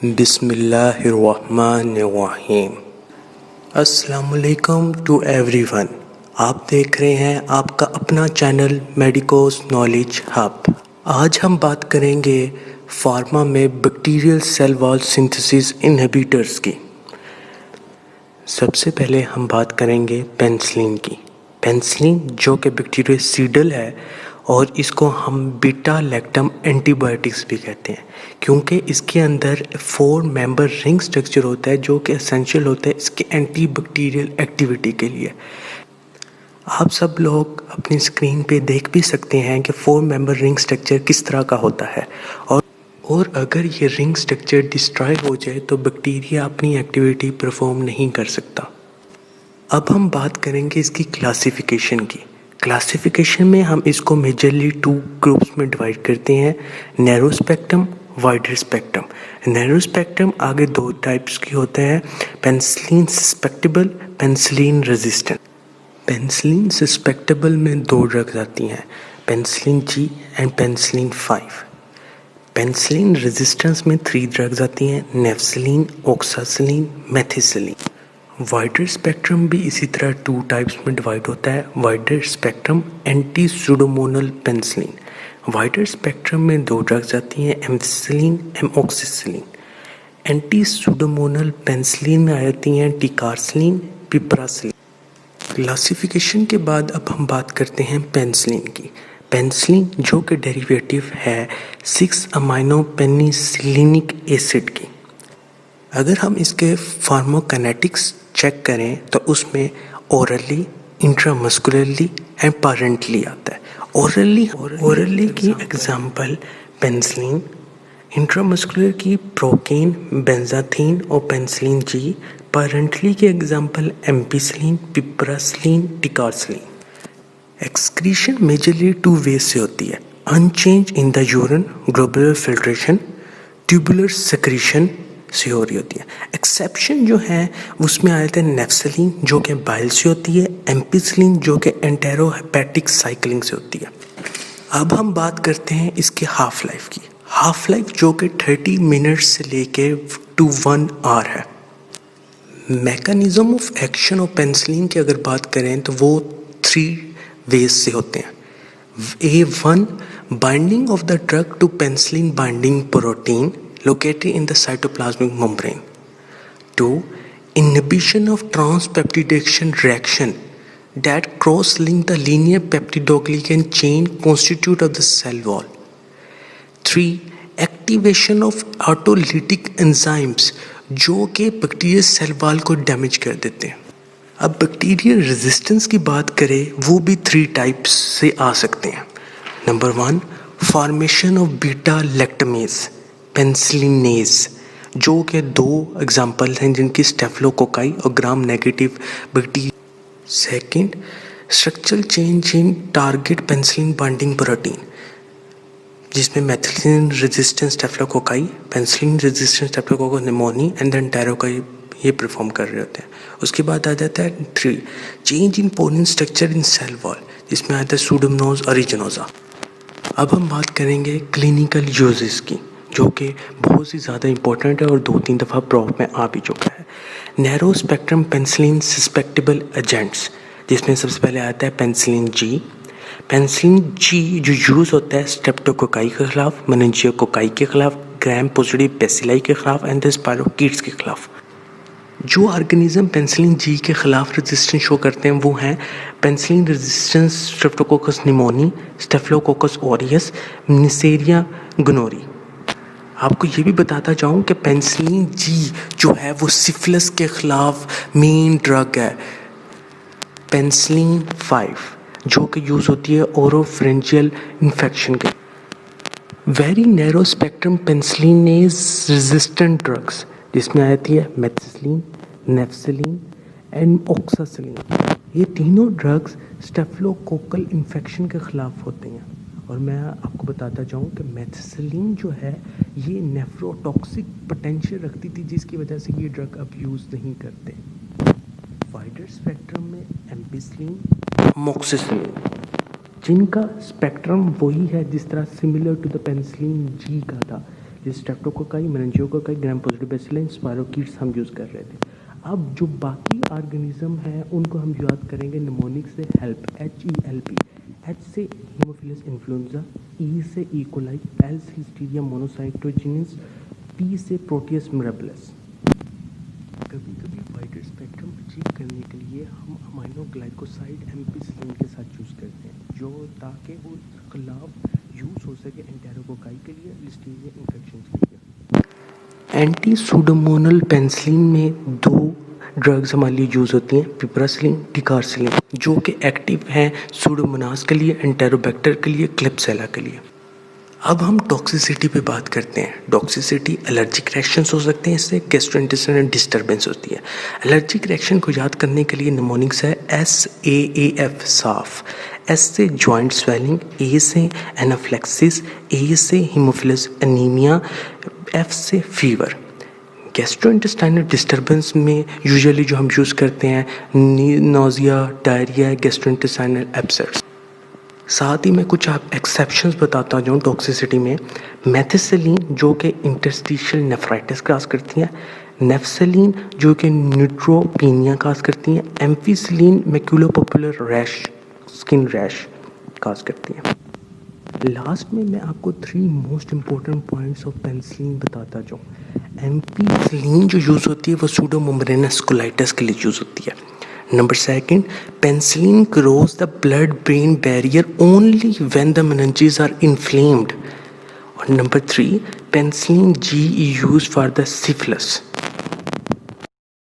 बिस्मिल्लाहिर्रहमानिर्रहीम। अस्सलामुअलैकुम to everyone. आप देख रहे हैं आपका अपना चैनल मेडिकोस नॉलेज हब। आज हम बात करेंगे फार्मा में bacterial cell wall synthesis inhibitors की। सबसे पहले हम बात करेंगे पेनिसिलिन की। पेनिसिलिन जो कि बैक्टीरियोसीडल है और इसको हम बीटा लैक्टम एंटीबायोटिक्स भी कहते हैं, क्योंकि इसके अंदर 4 मेंबर रिंग स्ट्रक्चर होता है जो कि एसेंशियल होता है इसके एंटी बैक्टीरियल एक्टिविटी के लिए। आप सब लोग अपनी स्क्रीन पे देख भी सकते हैं कि 4 मेंबर रिंग स्ट्रक्चर किस तरह का होता है और अगर ये रिंग स्ट्रक्चर डिस्ट्रॉय हो जाए तो बैक्टीरिया अपनी एक्टिविटी परफॉर्म नहीं कर सकता। अब हम बात करेंगे इसकी क्लासिफिकेशन की। क्लासिफिकेशन में हम इसको मेजरली 2 ग्रुप्स में डिवाइड करते हैं, narrow spectrum, wider spectrum. Narrow spectrum आगे 2 टाइप्स की होते हैं, penicillin susceptible, penicillin resistant. Penicillin susceptible में 2 ड्रग्स आती हैं, penicillin G and penicillin 5। Penicillin resistance में 3 ड्रग्स आती हैं, nafcillin, oxacillin, methicillin. Wider spectrum भी इसी तरह 2 टाइप्स में डिवाइड होता है, वाइडर स्पेक्ट्रम anti pseudomonal penicillin. Wider spectrum में 2 ड्रग्स आती हैं, ampicillin, amoxicillin. Anti pseudomonal penicillin में आ जाती हैं टिकारसिलिन, पिपरासिलिन। क्लासिफिकेशन के बाद अब हम बात करते हैं पेनिसिलिन की। पेनिसिलिन जो कि डेरिवेटिव है 6 अमाइनो पेनिसिलिनिक एसिड की। अगर हम इसके फार्माकोकाइनेटिक्स चेक करें तो उसमें ओरली, इंट्रामस्कुलरली एंड पैरेंटली आता है। ओरली की एग्जांपल पेनिसिलिन, इंट्रामस्कुलर की प्रोकेन, बेंजाथीन और पेनिसिलिन जी। पैरेंटली की example ampicillin, piperacillin, ticarcillin. Excretion majorly 2 ways से होती है, unchanged in the urine, globular filtration, tubular secretion से हो रही होती है। एक्सेप्शन जो है उसमें आ जाते हैं नेफ्सिलिन जो कि बाइल से होती है, एम्पिसिलिन जो कि एंटेरोहेपेटिक साइक्लिंग से होती है। अब हम बात करते हैं इसके हाफ लाइफ की। हाफ लाइफ जो कि 30 मिनट्स से लेके टू 1 आवर है। Mechanism of action of penicillin की अगर बात करें तो वो 3 वेज से होते हैं। A1 binding of the drug to penicillin binding protein located in the cytoplasmic membrane. 2. Inhibition of transpeptidation reaction that cross-link the linear peptidoglycan chain constitute of the cell wall. 3. Activation of autolytic enzymes जो कि bacterial cell wall को damage कर देते हैं। अब bacterial resistance की बात करें वो भी 3 टाइप्स से आ सकते हैं। Number 1 formation of beta lactamase penicillinase जो कि 2 एग्जाम्पल हैं जिनकी स्टेफिलोकोकाई और gram negative bacteria. Second structural change in target penicillin binding protein जिसमें methicillin resistant staphylococci, penicillin resistant staphylococcus pneumoniae and then टायरोकाई ये परफॉर्म कर रहे होते हैं। उसके बाद आ जाता है 3 change in porin structure in cell wall जिसमें आता है सूडोमोनास ओरिजिनोसा। अब हम बात करेंगे क्लिनिकल यूजेस की जो कि बहुत ही ज़्यादा इंपॉर्टेंट है और 2-3 दफ़ा प्रॉप में आ भी चुका है। Narrow spectrum penicillin susceptible agents जिसमें सबसे पहले आता है पेनिसिलिन जी। पेनिसिलिन जी जो यूज़ होता है स्ट्रेप्टोकोकाई के खिलाफ, मेनिंजियोकोकाई के खिलाफ, ग्राम पॉजिटिव बेसिलाई के खिलाफ एंड स्पाइरोकीट्स के खिलाफ। जो ऑर्गेनिज्म पेनिसिलिन जी के खिलाफ रेजिस्टेंस शो करते हैं वो हैं penicillin resistance Streptococcus pneumoniae, staphylococcus aureus, Neisseria गोनोरी। आपको ये भी बताता जाऊँ कि पेनिसिलिन जी जो है वो सिफिलिस के खिलाफ मेन ड्रग है। पेनिसिलिन 5 जो कि यूज़ होती है ओरोफेरेंजियल इन्फेक्शन के। Very narrow spectrum penicillinase resistant drugs जिसमें आती है मेथिसिलिन, नेफ्सिलिन एंड ऑक्सासिलिन। ये तीनों ड्रग्स स्टेफिलोकोकल इन्फेक्शन के खिलाफ होते हैं। और मैं आपको बताता जाऊँ कि मेथिसिलिन जो है ये नेफ्रोटॉक्सिक पोटेंशियल रखती थी जिसकी वजह से ये ड्रग अब यूज़ नहीं करते। वाइडर स्पेक्ट्रम में एम्पिसिलिन, अमॉक्सिसिलिन जिनका स्पेक्ट्रम वही है जिस तरह similar to the penicillin G का था, जैसे स्ट्रेप्टोकोकाई, मेनिंजियोकोकाई, ग्राम पॉजिटिव बैसिलस, स्पायरोकीट्स हम यूज़ कर रहे थे। अब जो बाकी ऑर्गेनिज्म है उनको हम याद करेंगे निमोनिक से हेल्प, HELP। H से हीमोफिलस इन्फ्लुएंजा, E से इकोलाई, L से लिस्टीरिया मोनोसाइटोजेनेस, P से प्रोटियस मिराबिलिस। कभी कभी वाइडर स्पेक्ट्रम अचीव करने के लिए हम अमाइनो ग्लाइकोसाइड एम्पिसिलिन के साथ यूज़ करते हैं, जो ताकि वो खिलाफ यूज़ हो सके एंटेरोकोकाई के लिए, लिस्टीरिया इन्फेक्शन के लिए। एंटी सूडोमोनल पेनिसिलिन में दो ड्रग्स हमारे लिए यूज़ होती हैं, पिपरासिलिन, टिकारसिलिन, जो कि एक्टिव हैं सूडोमोनास के लिए, एंटेरोबैक्टर के लिए, क्लिप्सेला के लिए। अब हम टॉक्सिसिटी पे बात करते हैं। टॉक्सिसिटी एलर्जिक रिएक्शंस हो सकते हैं, इससे गैस्ट्रोइंटेस्टाइनल डिस्टर्बेंस होती है। एलर्जिक रिएक्शन को याद करने के लिए निमोनिक्स है SAAF, साफ। S से जॉइंट स्वेलिंग, A से एनाफ्लेक्सिस, A से हीमोफिलस एनीमिया, F से फीवर। गैस्ट्रोइंटेस्टाइनल डिस्टर्बेंस में यूजुअली जो हम यूज़ करते हैं नोजिया, डायरिया, गैस्ट्रोइंटेस्टाइनल एब्सेट्स। साथ ही मैं कुछ आप एक्सेप्शंस बताता जाऊँ टॉक्सिसिटी में। मेथिसिलिन जो कि इंटरस्टिशियल नेफ्राइटिस काज करती हैं, नेफ्सेलिन जो कि न्यूट्रोपीनिया काज करती हैं, एम्फिसिलिन मैक्यूलोपॉपुलर रैश, स्किन रैश काज करती हैं। लास्ट में मैं आपको 3 most important points of penicillin बताता जाऊँ। एम्फिसिलिन जो यूज़ होती है वो सूडोमोनास कोलाइटिस के लिए यूज़ होती है। Number 2, penicillin crosses the blood-brain barrier only when the meninges are inflamed. Or number 3, penicillin G is used for the syphilis.